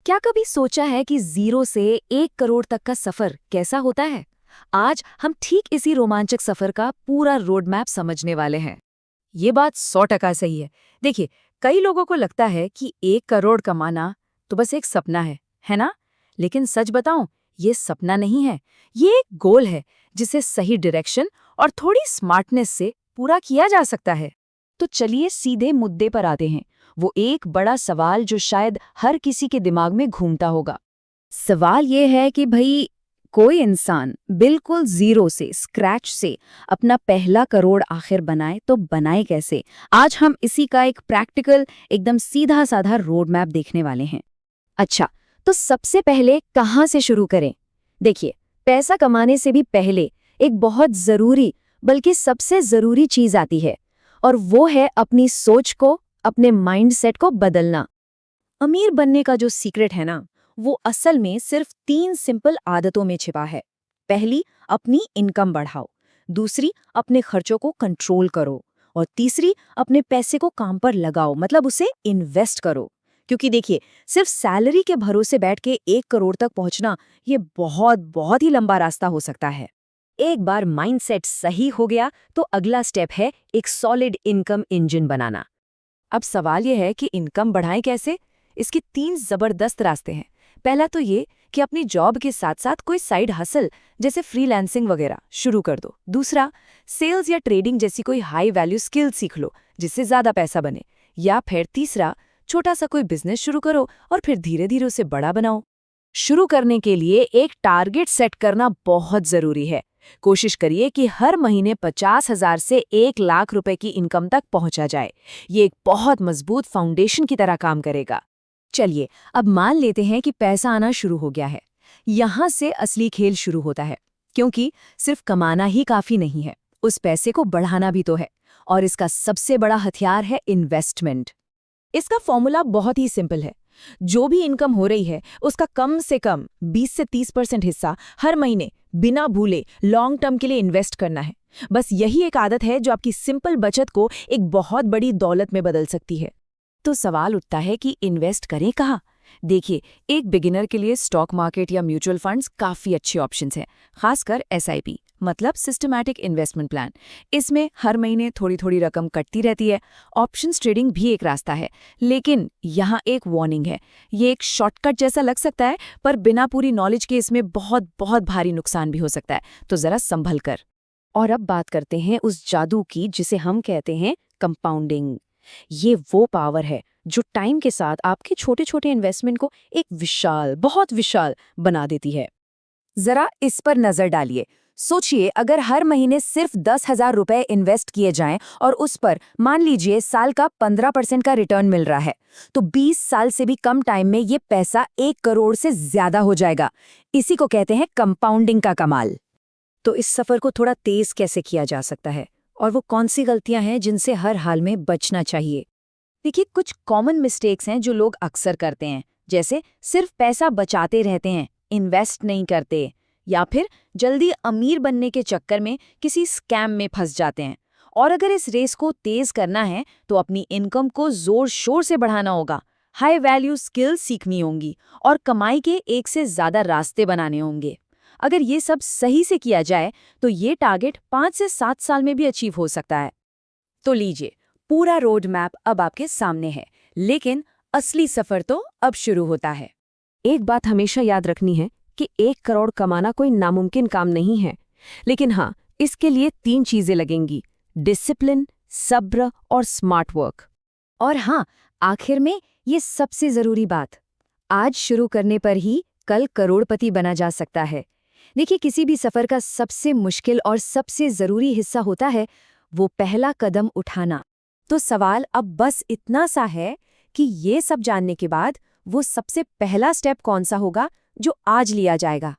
क्या कभी सोचा है कि 0 से 1 करोड़ तक का सफर कैसा होता है? आज हम ठीक इसी रोमांचक सफर का पूरा रोड मैप समझने वाले हैं। ये बात 100% सही है। देखिए, कई लोगों को लगता है कि 1 करोड़ कमाना तो बस एक सपना है ना? लेकिन सच बताऊं, ये सपना नहीं है। ये एक गोल है जिसे सही डायरेक्शन और थोड़ी स्मार्टनेस से पूरा किया जा सकता है। तो चलिए सीधे मुद्दे पर आते हैं। वो एक बड़ा सवाल जो शायद हर किसी के दिमाग में घूमता होगा। सवाल ये है कि भाई, कोई इंसान बिल्कुल जीरो से, स्क्रैच से अपना पहला करोड़ आखिर बनाए तो बनाए कैसे? आज हम इसी का एक प्रैक्टिकल, एकदम सीधा साधा रोड मैप देखने वाले हैं। अच्छा, तो सबसे पहले कहाँ से शुरू करें? देखिए, पैसा कमाने से भी पहले एक बहुत जरूरी, बल्कि सबसे जरूरी चीज आती है, और वो है अपनी सोच को, अपने माइंडसेट को बदलना। अमीर बनने का जो सीक्रेट है ना, वो असल में सिर्फ 3 सिंपल आदतों में छिपा है। पहली, अपनी इनकम बढ़ाओ। दूसरी, अपने खर्चों को कंट्रोल करो। और तीसरी, अपने पैसे को काम पर लगाओ, मतलब उसे इन्वेस्ट करो। क्योंकि देखिए, सिर्फ सैलरी के भरोसे बैठ के 1 करोड़ तक पहुंचना, ये बहुत बहुत ही लंबा रास्ता हो सकता है। एक बार माइंडसेट सही हो गया तो अगला स्टेप है एक सॉलिड इनकम इंजन बनाना। अब सवाल यह है कि इनकम बढ़ाएं कैसे? इसके 3 जबरदस्त रास्ते हैं। पहला तो ये कि अपनी जॉब के साथ साथ कोई साइड हसल जैसे फ्रीलांसिंग वगैरह शुरू कर दो। दूसरा, सेल्स या ट्रेडिंग जैसी कोई हाई वैल्यू स्किल सीख लो जिससे ज्यादा पैसा बने। या फिर तीसरा, छोटा सा कोई बिजनेस शुरू करो और फिर धीरे धीरे उसे बड़ा बनाओ। शुरू करने के लिए एक टारगेट सेट करना बहुत जरूरी है। कोशिश करिए कि हर महीने 50,000 से 1 लाख रुपए की इनकम तक पहुंचा जाए। ये एक बहुत मजबूत फाउंडेशन की तरह काम करेगा। चलिए, अब मान लेते हैं कि पैसा आना शुरू हो गया है। यहाँ से असली खेल शुरू होता है, क्योंकि सिर्फ कमाना ही काफी नहीं है, उस पैसे को बढ़ाना भी तो है। और इसका सबसे बड़ा हथियार है इन्वेस्टमेंट। इसका फॉर्मूला बहुत ही सिंपल है। जो भी इनकम हो रही है, उसका कम से कम 20 से 30% हिस्सा हर महीने बिना भूले लॉन्ग टर्म के लिए इन्वेस्ट करना है। बस यही एक आदत है जो आपकी सिंपल बचत को एक बहुत बड़ी दौलत में बदल सकती है। तो सवाल उठता है कि इन्वेस्ट करें कहाँ? देखिए, एक बिगिनर के लिए स्टॉक मार्केट या म्यूचुअल फंड्स काफ़ी अच्छे ऑप्शंस हैं, खासकर एसआईपी, मतलब सिस्टमैटिक इन्वेस्टमेंट प्लान। इसमें हर महीने थोड़ी थोड़ी रकम कटती रहती है। ऑप्शंस ट्रेडिंग भी एक रास्ता है, लेकिन यहाँ एक वार्निंग है। ये एक शॉर्टकट जैसा लग सकता है, पर बिना पूरी नॉलेज के इसमें बहुत बहुत भारी नुकसान भी हो सकता है, तो ज़रा संभल कर। और अब बात करते हैं उस जादू की जिसे हम कहते हैं कंपाउंडिंग। ये वो पावर है जो टाइम के साथ आपके छोटे छोटे इन्वेस्टमेंट को एक विशाल, बहुत विशाल बना देती है। जरा इस पर नजर डालिए। सोचिए, अगर हर महीने सिर्फ 10,000 रुपए इन्वेस्ट किए जाएं और उस पर मान लीजिए साल का 15% का रिटर्न मिल रहा है, तो 20 साल से भी कम टाइम में ये पैसा 1 करोड़ से ज्यादा हो जाएगा। इसी को कहते हैं कंपाउंडिंग का कमाल। तो इस सफर को थोड़ा तेज कैसे किया जा सकता है, और वो कौन सी गलतियां हैं जिनसे हर हाल में बचना चाहिए? देखिए, कुछ कॉमन मिस्टेक्स हैं जो लोग अक्सर करते हैं, जैसे सिर्फ पैसा बचाते रहते हैं, इन्वेस्ट नहीं करते, या फिर जल्दी अमीर बनने के चक्कर में किसी स्कैम में फंस जाते हैं। और अगर इस रेस को तेज करना है तो अपनी इनकम को जोर शोर से बढ़ाना होगा, हाई वैल्यू स्किल्स सीखनी होंगी और कमाई के एक से ज्यादा रास्ते बनाने होंगे। अगर ये सब सही से किया जाए तो ये टारगेट 5 से 7 साल में भी अचीव हो सकता है। तो लीजिए, पूरा रोड मैप अब आपके सामने है, लेकिन असली सफर तो अब शुरू होता है। एक बात हमेशा याद रखनी है कि 1 करोड़ कमाना कोई नामुमकिन काम नहीं है, लेकिन हाँ, इसके लिए 3 चीजें लगेंगी: डिसिप्लिन, सब्र और स्मार्ट वर्क। और हाँ, आखिर में ये सबसे जरूरी बात, आज शुरू करने पर ही कल करोड़पति बना जा सकता है। देखिए, किसी भी सफर का सबसे मुश्किल और सबसे जरूरी हिस्सा होता है वो पहला कदम उठाना। तो सवाल अब बस इतना सा है कि ये सब जानने के बाद वो सबसे पहला स्टेप कौन सा होगा जो आज लिया जाएगा।